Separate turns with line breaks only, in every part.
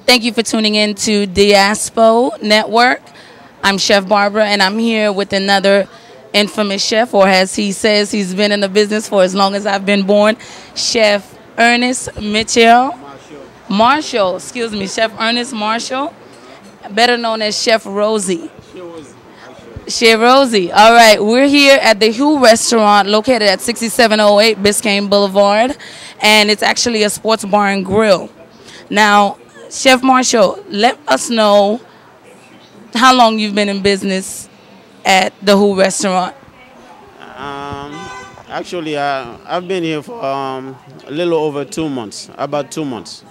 Thank you for tuning in to Diaspo Network. I'm Chef Barbara, and I'm here with another infamous chef, or as he says, he's been in the business for as long as I've been born, Chef Ernest Marshall, excuse me, Chef Ernest Marshall, better known as Chef Rosie. Chef Rosie. All right, we're here at the Who Restaurant located at 6708 Biscayne Boulevard, and it's actually a sports bar and grill. Now, Chef Marshall, let us know how long you've been in business at the Who Restaurant.
Actually, I've been here for a little over 2 months, about 2 months.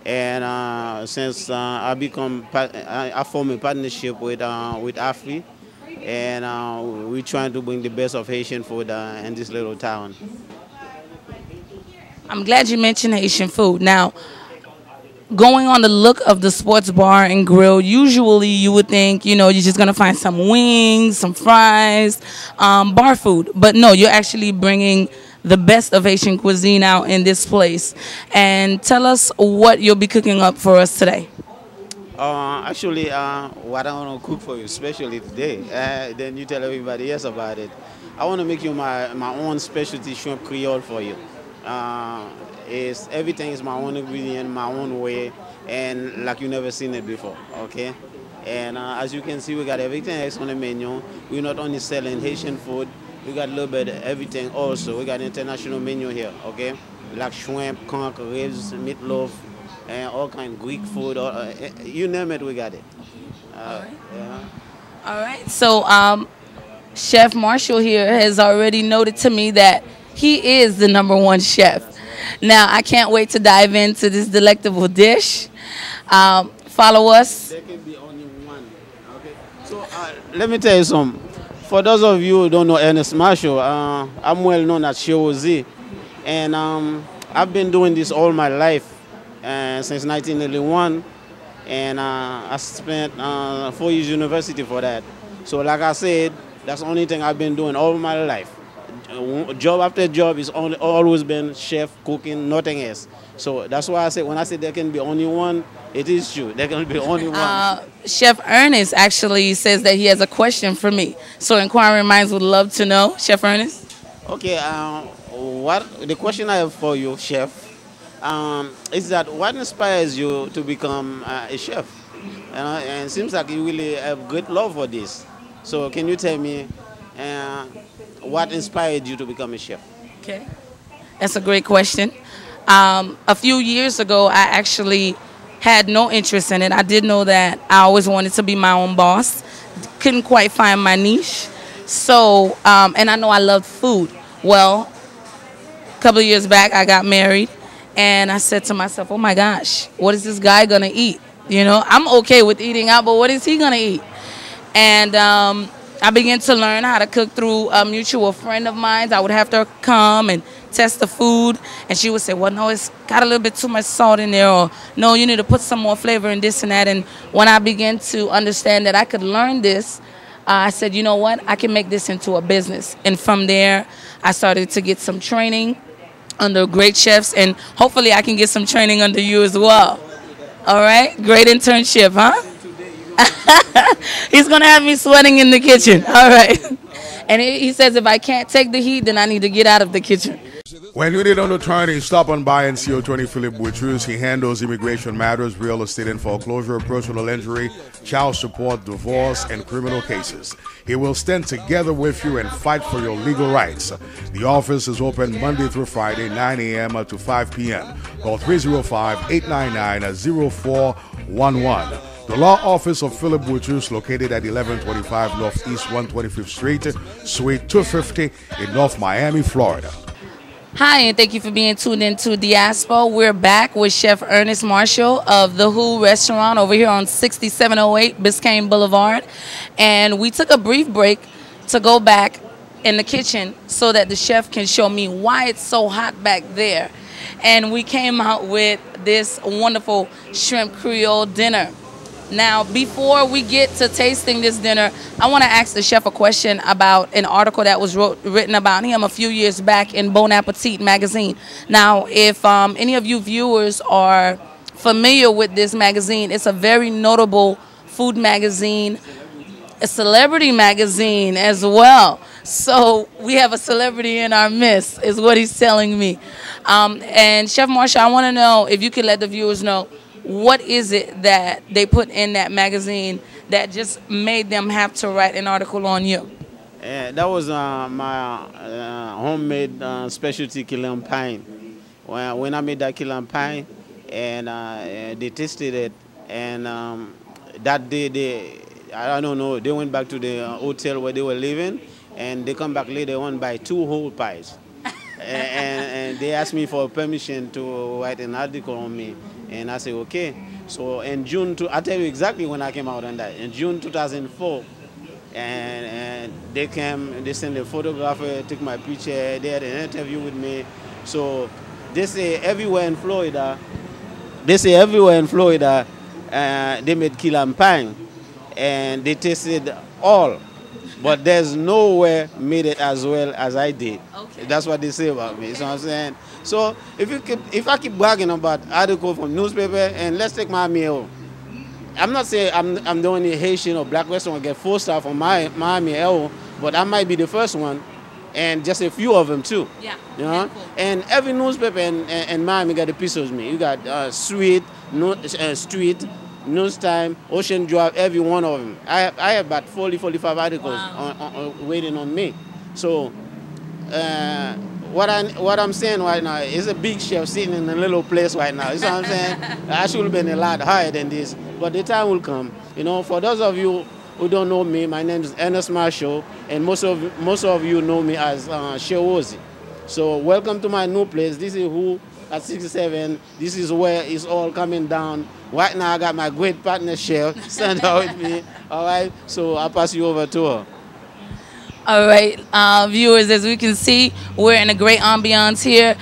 And since I formed a partnership with AFRI, and we're trying to bring the best of Haitian food in this little town.
I'm glad you mentioned Haitian food. Now, going on the look of the sports bar and grill, usually you would think, you know, you're just going to find some wings, some fries, bar food. But no, you're actually bringing the best of Haitian cuisine out in this place. And tell us what you'll be cooking up for us today.
Actually, what I want to cook for you, especially today, then you tell everybody else about it. I want to make you my own specialty shrimp creole for you. Everything is my own ingredient, my own way, and like you never seen it before, okay? And as you can see, we got everything else on the menu. We're not only selling Haitian food, we got a little bit of everything also. We got international menu here, okay? Like shrimp, conch, ribs, meatloaf, and all kind of Greek food, you name it, we got it.
All right. Yeah. All right, so Chef Marshall here has already noted to me that he is the #1 chef. Now, I can't wait to dive into this delectable dish. Follow us.
There can be only one. Okay. So let me tell you something. For those of you who don't know Ernest Marshall, I'm well known as Chef Rosie, and I've been doing this all my life since 1981, and I spent 4 years university for that. So, like I said, that's the only thing I've been doing all my life. Job after job is always been chef, cooking, nothing else. So that's why I said, when I said there can be only one, it is true. There can be only one.
Chef Ernest actually says that he has a question for me. So inquiring minds would love to know. Chef Ernest?
Okay, the question I have for you, Chef, is that what inspires you to become a chef? And it seems like you really have great love for this. So can you tell me what inspired you to become a chef?
Okay, that's a great question. A few years ago, I actually had no interest in it. I did know that I always wanted to be my own boss. Couldn't quite find my niche. So, and I know I loved food. Well, a couple of years back, I got married, and I said to myself, oh my gosh, what is this guy gonna eat? You know, I'm okay with eating out, but what is he gonna eat? And I began to learn how to cook through a mutual friend of mine. I would have to come and test the food, and she would say, well, no, it's got a little bit too much salt in there, or no, you need to put some more flavor in this and that. And when I began to understand that I could learn this, I said, you know what, I can make this into a business. And from there, I started to get some training under great chefs, and hopefully I can get some training under you as well. All right, great internship, huh? He's going to have me sweating in the kitchen. All right. And he says if I can't take the heat, then I need to get out of the kitchen.
When you need an attorney, stop on by and see Attorney Philip Boutrous. He handles immigration matters, real estate and foreclosure, personal injury, child support, divorce, and criminal cases. He will stand together with you and fight for your legal rights. The office is open Monday through Friday, 9 a.m. to 5 p.m. Call 305-899-0411. The law office of Philip Boutrous, located at 1125 Northeast 125th Street, Suite 250 in North Miami, Florida.
Hi, and thank you for being tuned into Diaspo. We're back with Chef Ernest Marshall of the Who Restaurant over here on 6708 Biscayne Boulevard. And we took a brief break to go back in the kitchen so that the chef can show me why it's so hot back there. And we came out with this wonderful shrimp creole dinner. Now, before we get to tasting this dinner, I want to ask the chef a question about an article that was written about him a few years back in Bon Appetit magazine. Now, if any of you viewers are familiar with this magazine, it's a very notable food magazine, a celebrity magazine as well. So we have a celebrity in our midst, is what he's telling me. And Chef Marsha, I want to know if you could let the viewers know, what is it that they put in that magazine that just made them have to write an article on you?
That was my homemade specialty key lime pie. When I made that key lime pie, and they tasted it, and that day I don't know, they went back to the hotel where they were living, and they come back later on by 2 whole pies. And they asked me for permission to write an article on me, and I said okay. So in June, I'll tell you exactly when I came out on that. In June 2004, and they came, they sent a photographer, took my picture, they had an interview with me. So they say everywhere in Florida, they made key lime pie, and they tasted all, but there's nowhere made it as well as I did. Okay. That's what they say about me. You know what I'm saying? So if I keep bragging about article from newspaper, and let's take Miami El. I'm not saying I'm the only Haitian or black restaurant get 4-star from Miami El, but I might be the first one, and just a few of them too. Yeah. You know? Yeah, cool. And every newspaper in Miami got a piece of me. You got Street, News Time, Ocean Drive, every one of them. I have about 40-45 articles waiting on me. So what I'm saying right now is a big chef sitting in a little place right now. You know what I'm saying? I should have been a lot higher than this, but the time will come. You know, for those of you who don't know me, my name is ERNEST Marshall, and most of you know me as Shewozi. So welcome to my new place. This is who at 67. This is where it's all coming down. Right now I got my great partner chef stand out with me. All right, so I'll pass you over to her.
All right, viewers, as we can see, we're in a great ambiance here.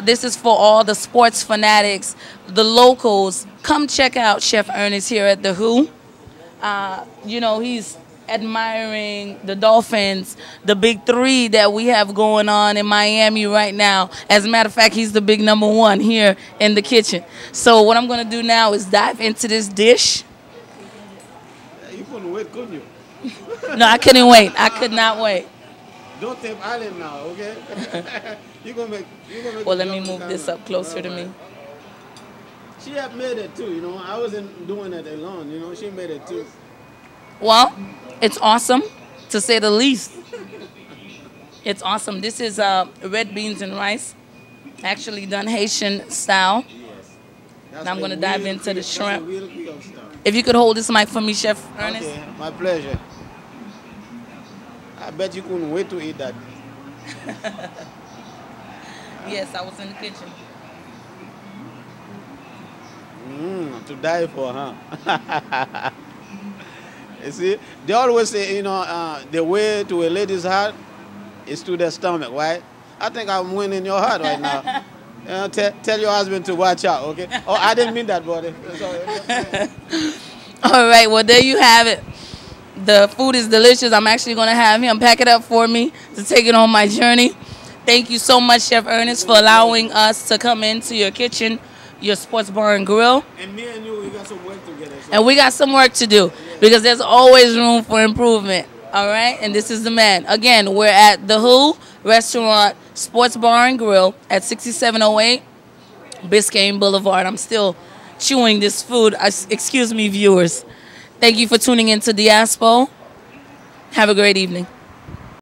This is for all the sports fanatics, the locals. Come check out Chef Ernest here at the Who. You know, he's admiring the Dolphins, the big 3 that we have going on in Miami right now. As a matter of fact, he's the big #1 here in the kitchen. So what I'm going to do now is dive into this dish.
You couldn't wait, couldn't you?
No, I couldn't wait. I could not wait.
Don't tape Island now, okay? You're gonna make
well, let me move this up closer to me.
She had made it too, you know. I wasn't doing it alone, you know. She made it too.
Well, it's awesome, to say the least. It's awesome. This is red beans and rice, actually done Haitian style.
Yes.
And I'm going to dive into the shrimp. If you could hold this mic for me, Chef Ernest.
Okay, my pleasure. I bet you couldn't wait to eat that.
Yes, I was in the kitchen.
To die for, huh? You see, they always say, you know, the way to a lady's heart is to their stomach, right? I think I'm winning your heart right now. Tell your husband to watch out, okay? Oh, I didn't mean that, buddy. Sorry.
All right, well, there you have it. The food is delicious. I'm actually going to have him pack it up for me to take it on my journey. Thank you so much, Chef Ernest, for allowing us to come into your kitchen, your sports bar and grill.
And me and you, we got some work together. So.
And we got some work to do because there's always room for improvement. All right? And this is the man. Again, we're at the Who Restaurant, Sports Bar and Grill at 6708 Biscayne Boulevard. I'm still chewing this food. Excuse me, viewers. Thank you for tuning in to Diaspo. Have a great evening.